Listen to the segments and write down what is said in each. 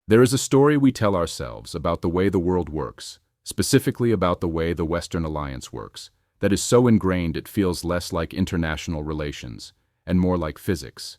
There is a story we tell ourselves about the way the world works, specifically about the way the Western Alliance works, that is so ingrained it feels less like international relations and more like physics.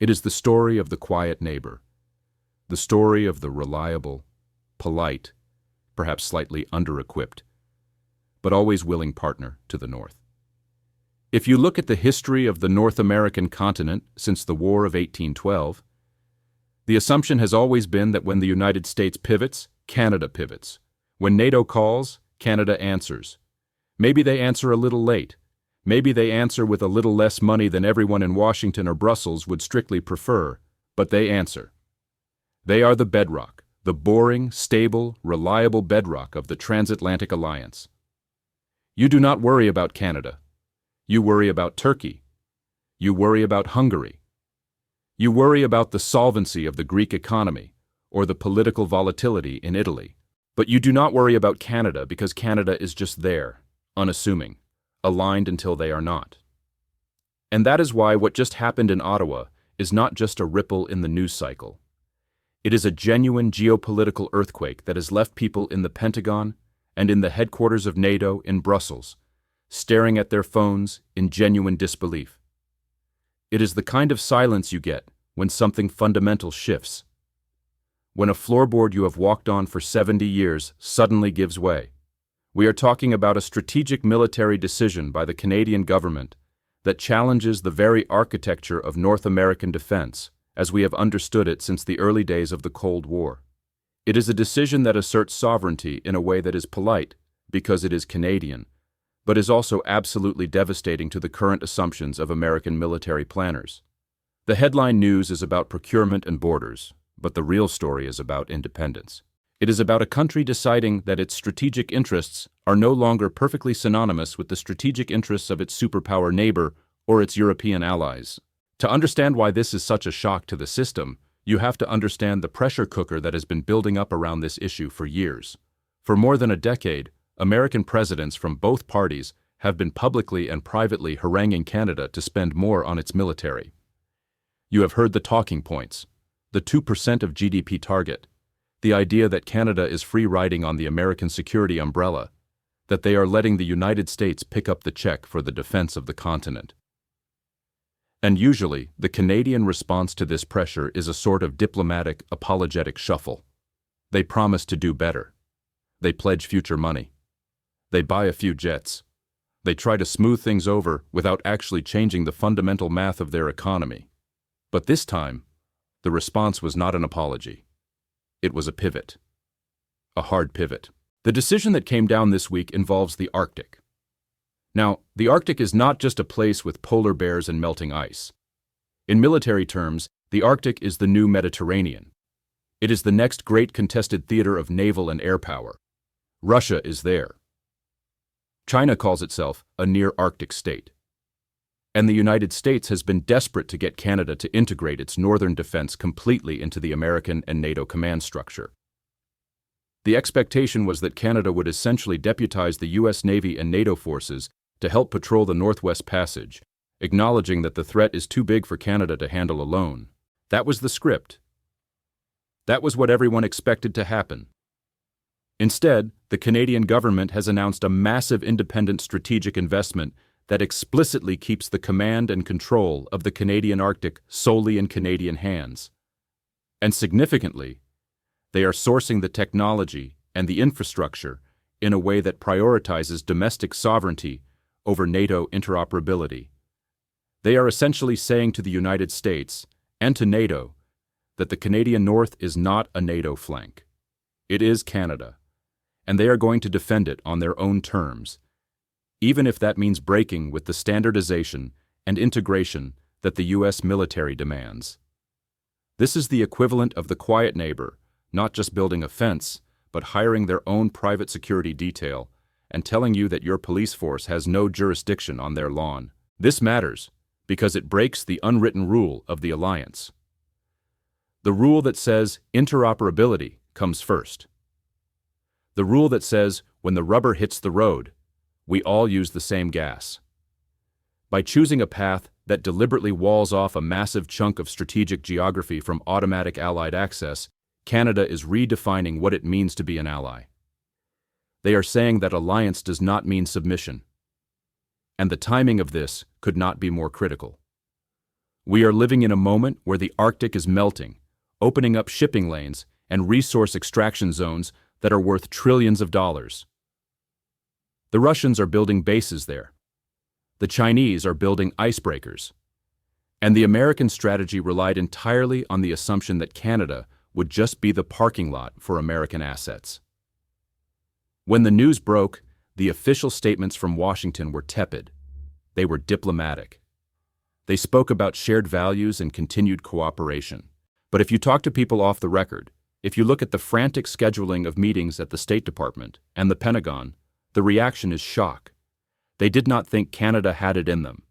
It is the story of the quiet neighbor, the story of the reliable, polite, perhaps slightly under-equipped, but always willing partner to the North. If you look at the history of the North American continent since the War of 1812, the assumption has always been that when the United States pivots, Canada pivots. When NATO calls, Canada answers. Maybe they answer a little late. Maybe they answer with a little less money than everyone in Washington or Brussels would strictly prefer, but they answer. They are the bedrock, the boring, stable, reliable bedrock of the transatlantic alliance. You do not worry about Canada. You worry about Turkey. You worry about Hungary. You worry about the solvency of the Greek economy or the political volatility in Italy. But you do not worry about Canada because Canada is just there, unassuming, aligned until they are not. And that is why what just happened in Ottawa is not just a ripple in the news cycle. It is a genuine geopolitical earthquake that has left people in the Pentagon and in the headquarters of NATO in Brussels, staring at their phones in genuine disbelief. It is the kind of silence you get when something fundamental shifts. When a floorboard you have walked on for 70 years suddenly gives way. We are talking about a strategic military decision by the Canadian government that challenges the very architecture of North American defense as we have understood it since the early days of the Cold War. It is a decision that asserts sovereignty in a way that is polite because it is Canadian, but is also absolutely devastating to the current assumptions of American military planners. The headline news is about procurement and borders, but the real story is about independence. It is about a country deciding that its strategic interests are no longer perfectly synonymous with the strategic interests of its superpower neighbor or its European allies. To understand why this is such a shock to the system, you have to understand the pressure cooker that has been building up around this issue for years. For more than a decade, American presidents from both parties have been publicly and privately haranguing Canada to spend more on its military. You have heard the talking points, the 2% of GDP target, the idea that Canada is free riding on the American security umbrella, that they are letting the United States pick up the check for the defense of the continent. And usually, the Canadian response to this pressure is a sort of diplomatic, apologetic shuffle. They promise to do better. They pledge future money. They buy a few jets. They try to smooth things over without actually changing the fundamental math of their economy. But this time, the response was not an apology. It was a pivot. A hard pivot. The decision that came down this week involves the Arctic. Now, the Arctic is not just a place with polar bears and melting ice. In military terms, the Arctic is the new Mediterranean. It is the next great contested theater of naval and air power. Russia is there. China calls itself a near-Arctic state. And the United States has been desperate to get Canada to integrate its northern defense completely into the American and NATO command structure. The expectation was that Canada would essentially deputize the U.S. Navy and NATO forces to help patrol the Northwest Passage, acknowledging that the threat is too big for Canada to handle alone. That was the script. That was what everyone expected to happen. Instead, the Canadian government has announced a massive independent strategic investment that explicitly keeps the command and control of the Canadian Arctic solely in Canadian hands. And significantly, they are sourcing the technology and the infrastructure in a way that prioritizes domestic sovereignty over NATO interoperability. They are essentially saying to the United States and to NATO that the Canadian North is not a NATO flank. It is Canada, and they are going to defend it on their own terms, even if that means breaking with the standardization and integration that the U.S. military demands. This is the equivalent of the quiet neighbor, not just building a fence, but hiring their own private security detail and telling you that your police force has no jurisdiction on their lawn. This matters because it breaks the unwritten rule of the alliance. The rule that says interoperability comes first. The rule that says when the rubber hits the road, we all use the same gas. By choosing a path that deliberately walls off a massive chunk of strategic geography from automatic Allied access, Canada is redefining what it means to be an ally. They are saying that alliance does not mean submission. And the timing of this could not be more critical. We are living in a moment where the Arctic is melting, opening up shipping lanes and resource extraction zones that are worth trillions of dollars. The Russians are building bases there. The Chinese are building icebreakers. And the American strategy relied entirely on the assumption that Canada would just be the parking lot for American assets. When the news broke, the official statements from Washington were tepid. They were diplomatic. They spoke about shared values and continued cooperation. But if you talk to people off the record, if you look at the frantic scheduling of meetings at the State Department and the Pentagon, the reaction is shock. They did not think Canada had it in them.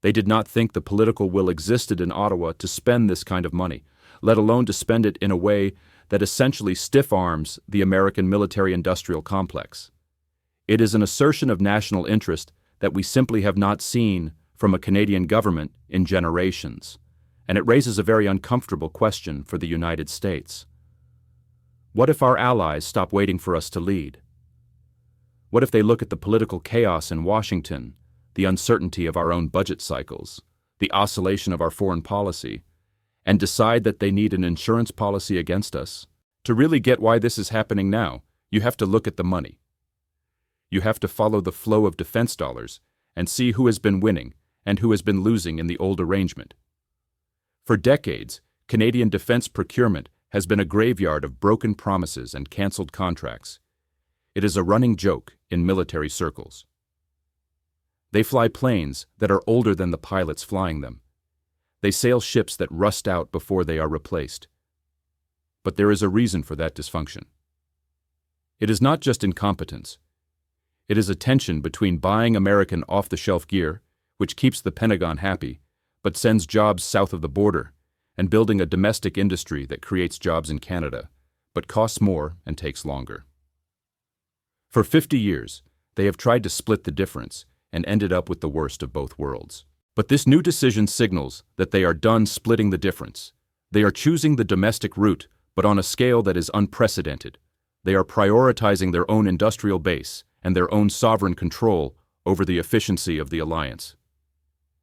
They did not think the political will existed in Ottawa to spend this kind of money, let alone to spend it in a way that essentially stiff-arms the American military-industrial complex. It is an assertion of national interest that we simply have not seen from a Canadian government in generations, and it raises a very uncomfortable question for the United States. What if our allies stop waiting for us to lead? What if they look at the political chaos in Washington, the uncertainty of our own budget cycles, the oscillation of our foreign policy, and decide that they need an insurance policy against us? To really get why this is happening now, you have to look at the money. You have to follow the flow of defense dollars and see who has been winning and who has been losing in the old arrangement. For decades, Canadian defense procurement has been a graveyard of broken promises and canceled contracts. It is a running joke in military circles. They fly planes that are older than the pilots flying them. They sail ships that rust out before they are replaced. But there is a reason for that dysfunction. It is not just incompetence. It is a tension between buying American off-the-shelf gear, which keeps the Pentagon happy, but sends jobs south of the border, and building a domestic industry that creates jobs in Canada, but costs more and takes longer. For 50 years, they have tried to split the difference and ended up with the worst of both worlds. But this new decision signals that they are done splitting the difference. They are choosing the domestic route, but on a scale that is unprecedented. They are prioritizing their own industrial base and their own sovereign control over the efficiency of the alliance.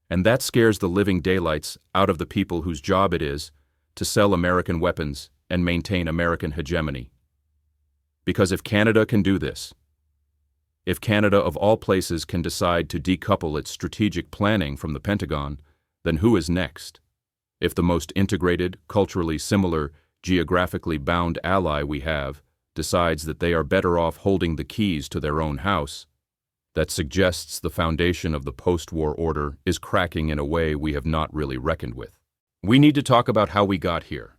And that scares the living daylights out of the people whose job it is to sell American weapons and maintain American hegemony. Because if Canada can do this, if Canada of all places can decide to decouple its strategic planning from the Pentagon, then who is next? If the most integrated, culturally similar, geographically bound ally we have decides that they are better off holding the keys to their own house, that suggests the foundation of the post-war order is cracking in a way we have not really reckoned with. We need to talk about how we got here.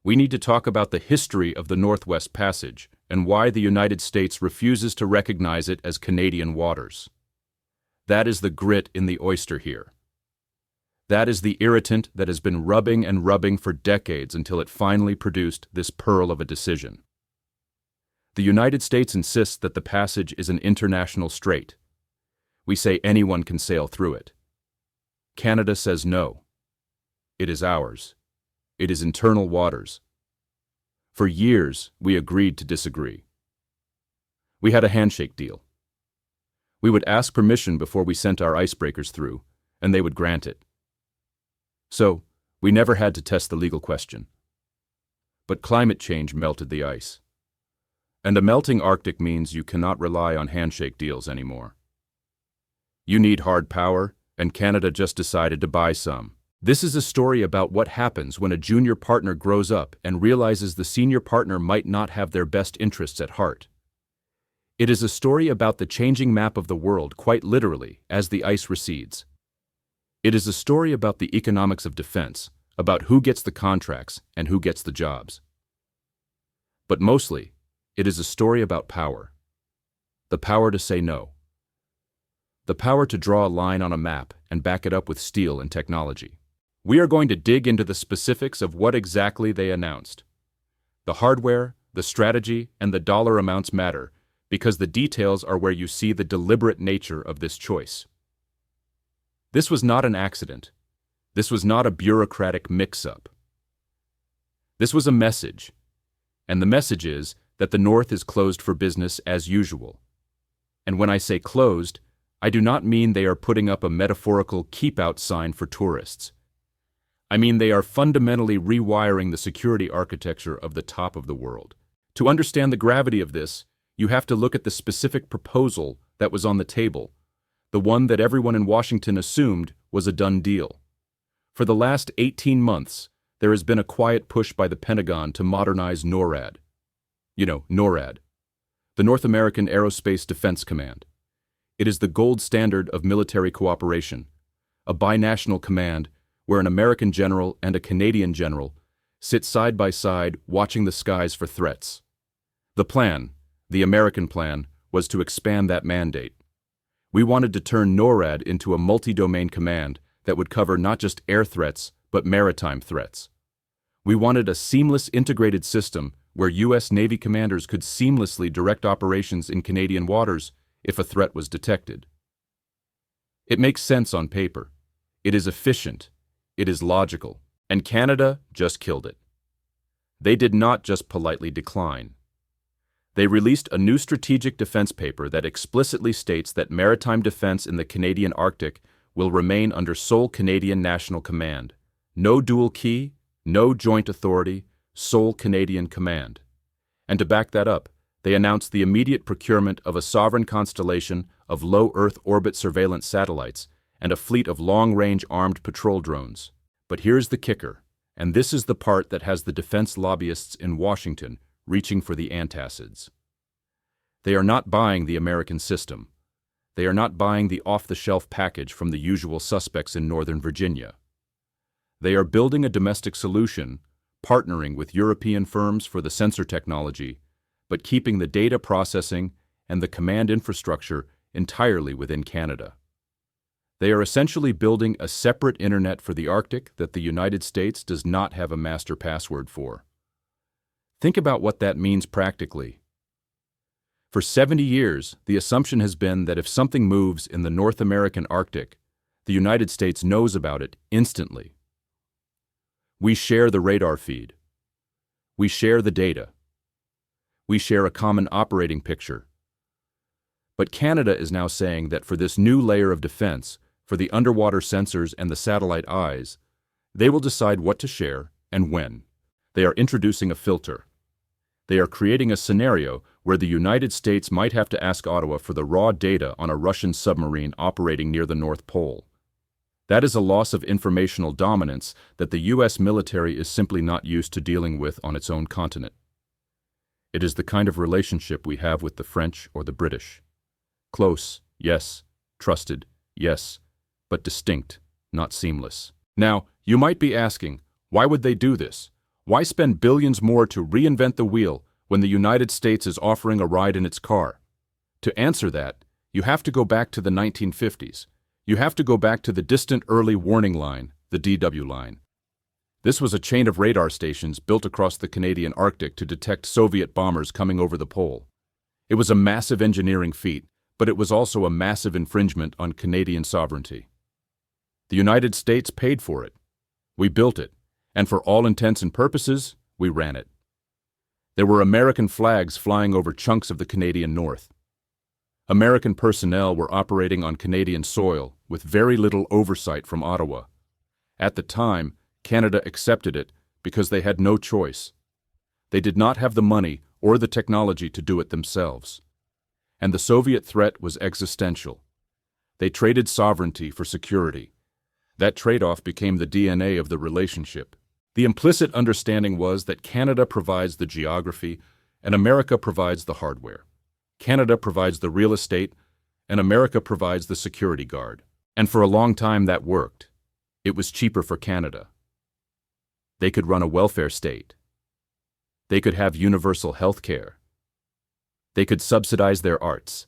We need to talk about the history of the Northwest Passage and why the United States refuses to recognize it as Canadian waters. That is the grit in the oyster here. That is the irritant that has been rubbing and rubbing for decades until it finally produced this pearl of a decision. The United States insists that the passage is an international strait. We say anyone can sail through it. Canada says no. It is ours. It is internal waters. For years, we agreed to disagree. We had a handshake deal. We would ask permission before we sent our icebreakers through, and they would grant it. So, we never had to test the legal question. But climate change melted the ice. And a melting Arctic means you cannot rely on handshake deals anymore. You need hard power, and Canada just decided to buy some. This is a story about what happens when a junior partner grows up and realizes the senior partner might not have their best interests at heart. It is a story about the changing map of the world quite literally as the ice recedes. It is a story about the economics of defense, about who gets the contracts and who gets the jobs. But mostly, it is a story about power. The power to say no. The power to draw a line on a map and back it up with steel and technology. We are going to dig into the specifics of what exactly they announced. The hardware, the strategy, and the dollar amounts matter because the details are where you see the deliberate nature of this choice. This was not an accident. This was not a bureaucratic mix-up. This was a message, and the message is that the North is closed for business as usual. And when I say closed, I do not mean they are putting up a metaphorical keep-out sign for tourists. I mean they are fundamentally rewiring the security architecture of the top of the world. To understand the gravity of this, you have to look at the specific proposal that was on the table, the one that everyone in Washington assumed was a done deal. For the last 18 months, there has been a quiet push by the Pentagon to modernize NORAD. You know, NORAD, the North American Aerospace Defense Command. It is the gold standard of military cooperation, a binational command where an American general and a Canadian general sit side by side watching the skies for threats. The plan, the American plan, was to expand that mandate. We wanted to turn NORAD into a multi-domain command that would cover not just air threats, but maritime threats. We wanted a seamless integrated system where U.S. Navy commanders could seamlessly direct operations in Canadian waters if a threat was detected. It makes sense on paper. It is efficient. It is logical. And Canada just killed it. They did not just politely decline. They released a new strategic defense paper that explicitly states that maritime defense in the Canadian Arctic will remain under sole Canadian National Command. No dual key, no joint authority, sole Canadian command. And to back that up, they announced the immediate procurement of a sovereign constellation of low Earth orbit surveillance satellites and a fleet of long-range armed patrol drones. But here's the kicker, and this is the part that has the defense lobbyists in Washington reaching for the antacids. They are not buying the American system. They are not buying the off-the-shelf package from the usual suspects in Northern Virginia. They are building a domestic solution, partnering with European firms for the sensor technology, but keeping the data processing and the command infrastructure entirely within Canada. They are essentially building a separate internet for the Arctic that the United States does not have a master password for. Think about what that means practically. For 70 years, the assumption has been that if something moves in the North American Arctic, the United States knows about it instantly. We share the radar feed. We share the data. We share a common operating picture. But Canada is now saying that for this new layer of defense, for the underwater sensors and the satellite eyes, they will decide what to share and when. They are introducing a filter. They are creating a scenario where the United States might have to ask Ottawa for the raw data on a Russian submarine operating near the North Pole. That is a loss of informational dominance that the U.S. military is simply not used to dealing with on its own continent. It is the kind of relationship we have with the French or the British. Close, yes. Trusted, yes. But distinct, not seamless. Now, you might be asking, why would they do this? Why spend billions more to reinvent the wheel when the United States is offering a ride in its car? To answer that, you have to go back to the 1950s. You have to go back to the distant early warning line, the DW line. This was a chain of radar stations built across the Canadian Arctic to detect Soviet bombers coming over the pole. It was a massive engineering feat, but it was also a massive infringement on Canadian sovereignty. The United States paid for it. We built it, and for all intents and purposes, we ran it. There were American flags flying over chunks of the Canadian North. American personnel were operating on Canadian soil with very little oversight from Ottawa. At the time, Canada accepted it because they had no choice. They did not have the money or the technology to do it themselves. And the Soviet threat was existential. They traded sovereignty for security. That trade-off became the DNA of the relationship. The implicit understanding was that Canada provides the geography and America provides the hardware. Canada provides the real estate and America provides the security guard. And for a long time that worked. It was cheaper for Canada. They could run a welfare state. They could have universal health care. They could subsidize their arts.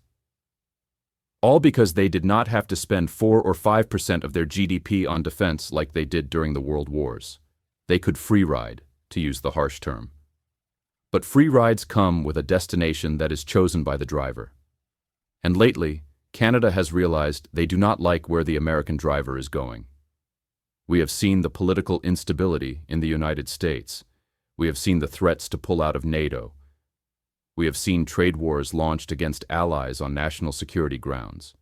All because they did not have to spend 4 or 5% of their GDP on defense like they did during the World Wars. They could free ride, to use the harsh term. But free rides come with a destination that is chosen by the driver. And lately, Canada has realized they do not like where the American driver is going. We have seen the political instability in the United States. We have seen the threats to pull out of NATO. We have seen trade wars launched against allies on national security grounds.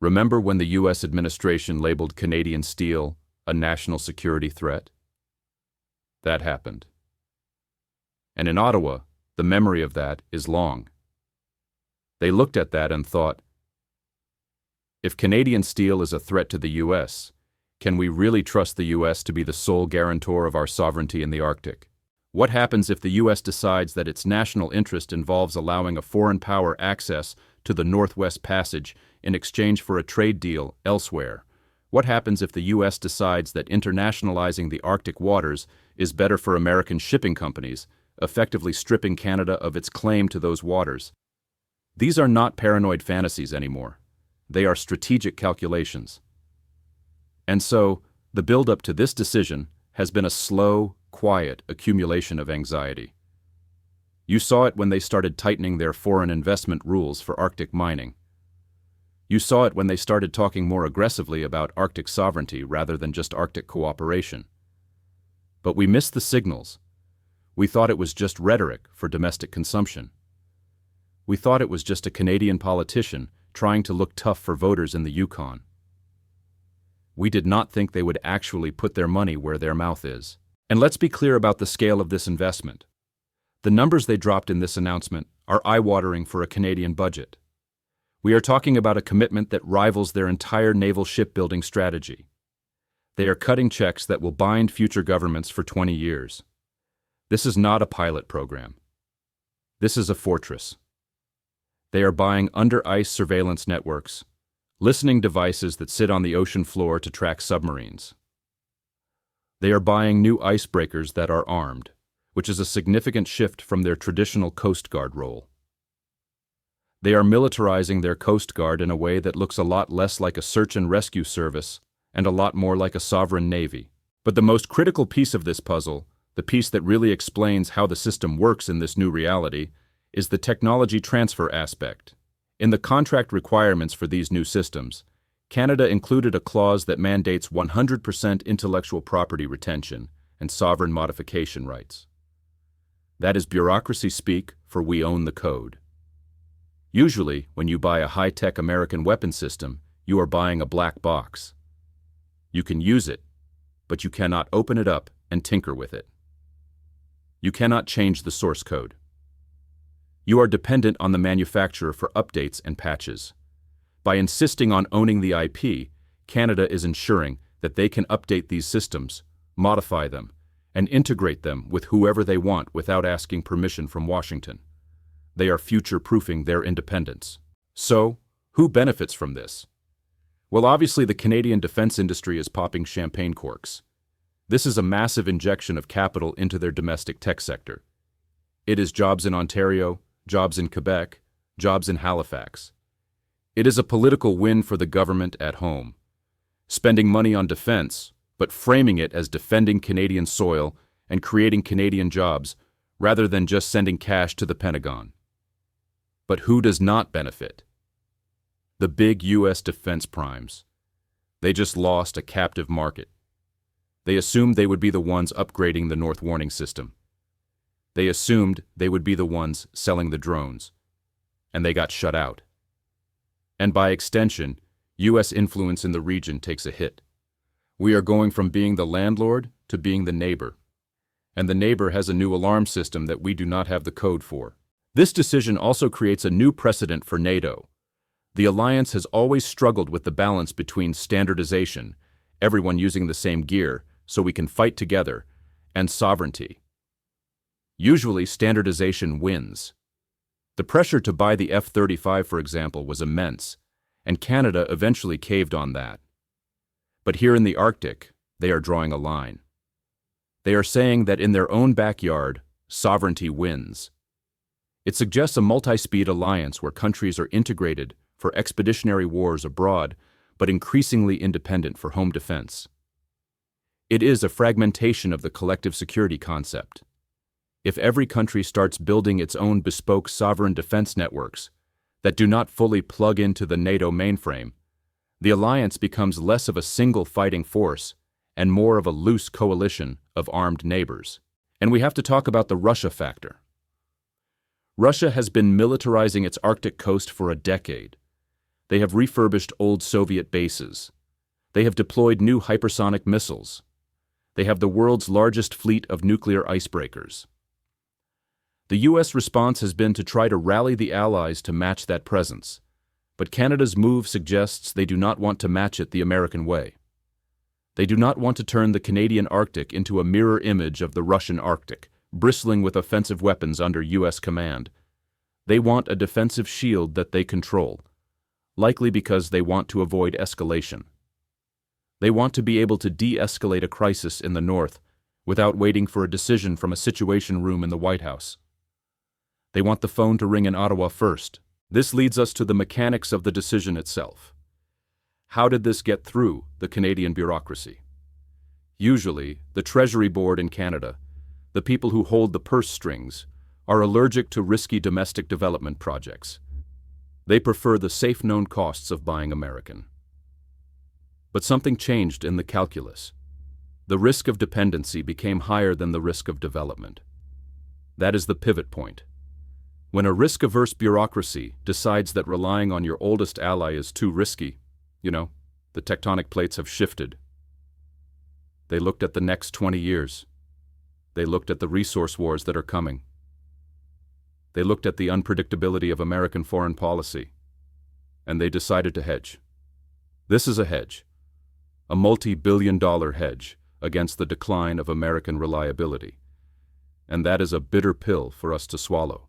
Remember when the U.S. administration labeled Canadian steel a national security threat? That happened. And in Ottawa, the memory of that is long. They looked at that and thought, if Canadian steel is a threat to the U.S., can we really trust the U.S. to be the sole guarantor of our sovereignty in the Arctic? What happens if the U.S. decides that its national interest involves allowing a foreign power access to the Northwest Passage in exchange for a trade deal elsewhere? What happens if the U.S. decides that internationalizing the Arctic waters is better for American shipping companies, effectively stripping Canada of its claim to those waters? These are not paranoid fantasies anymore. They are strategic calculations. And so, the build-up to this decision has been a slow, quiet accumulation of anxiety. You saw it when they started tightening their foreign investment rules for Arctic mining. You saw it when they started talking more aggressively about Arctic sovereignty rather than just Arctic cooperation. But we missed the signals. We thought it was just rhetoric for domestic consumption. We thought it was just a Canadian politician trying to look tough for voters in the Yukon. We did not think they would actually put their money where their mouth is. And let's be clear about the scale of this investment. The numbers they dropped in this announcement are eye-watering for a Canadian budget. We are talking about a commitment that rivals their entire naval shipbuilding strategy. They are cutting checks that will bind future governments for 20 years. This is not a pilot program. This is a fortress. They are buying under-ice surveillance networks, listening devices that sit on the ocean floor to track submarines. They are buying new icebreakers that are armed, which is a significant shift from their traditional Coast Guard role. They are militarizing their Coast Guard in a way that looks a lot less like a search and rescue service and a lot more like a sovereign navy. But the most critical piece of this puzzle, the piece that really explains how the system works in this new reality, is the technology transfer aspect. In the contract requirements for these new systems, Canada included a clause that mandates 100% intellectual property retention and sovereign modification rights. That is bureaucracy speak for we own the code. Usually, when you buy a high-tech American weapon system, you are buying a black box. You can use it, but you cannot open it up and tinker with it. You cannot change the source code. You are dependent on the manufacturer for updates and patches. By insisting on owning the IP, Canada is ensuring that they can update these systems, modify them, and integrate them with whoever they want without asking permission from Washington. They are future-proofing their independence. So, who benefits from this? Well, obviously the Canadian defense industry is popping champagne corks. This is a massive injection of capital into their domestic tech sector. It is jobs in Ontario, jobs in Quebec, jobs in Halifax. It is a political win for the government at home, spending money on defense, but framing it as defending Canadian soil and creating Canadian jobs rather than just sending cash to the Pentagon. But who does not benefit? The big U.S. defense primes. They just lost a captive market. They assumed they would be the ones upgrading the North Warning System. They assumed they would be the ones selling the drones, and they got shut out. And by extension, U.S. influence in the region takes a hit. We are going from being the landlord to being the neighbor, and the neighbor has a new alarm system that we do not have the code for. This decision also creates a new precedent for NATO. The alliance has always struggled with the balance between standardization, everyone using the same gear so we can fight together, and sovereignty. Usually, standardization wins. The pressure to buy the F-35, for example, was immense, and Canada eventually caved on that. But here in the Arctic, they are drawing a line. They are saying that in their own backyard, sovereignty wins. It suggests a multi-speed alliance where countries are integrated for expeditionary wars abroad, but increasingly independent for home defense. It is a fragmentation of the collective security concept. If every country starts building its own bespoke sovereign defense networks that do not fully plug into the NATO mainframe, the alliance becomes less of a single fighting force and more of a loose coalition of armed neighbors. And we have to talk about the Russia factor. Russia has been militarizing its Arctic coast for a decade. They have refurbished old Soviet bases. They have deployed new hypersonic missiles. They have the world's largest fleet of nuclear icebreakers. The U.S. response has been to try to rally the Allies to match that presence, but Canada's move suggests they do not want to match it the American way. They do not want to turn the Canadian Arctic into a mirror image of the Russian Arctic, bristling with offensive weapons under U.S. command. They want a defensive shield that they control, likely because they want to avoid escalation. They want to be able to de-escalate a crisis in the North without waiting for a decision from a Situation Room in the White House. They want the phone to ring in Ottawa first. This leads us to the mechanics of the decision itself. How did this get through the Canadian bureaucracy? Usually, the Treasury Board in Canada, the people who hold the purse strings, are allergic to risky domestic development projects. They prefer the safe known costs of buying American. But something changed in the calculus. The risk of dependency became higher than the risk of development. That is the pivot point. When a risk-averse bureaucracy decides that relying on your oldest ally is too risky, the tectonic plates have shifted. They looked at the next 20 years. They looked at the resource wars that are coming. They looked at the unpredictability of American foreign policy, and they decided to hedge. This is a hedge, a multi-billion-dollar hedge against the decline of American reliability. And that is a bitter pill for us to swallow.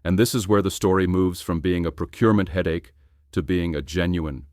And this is where the story moves from being a procurement headache to being a genuine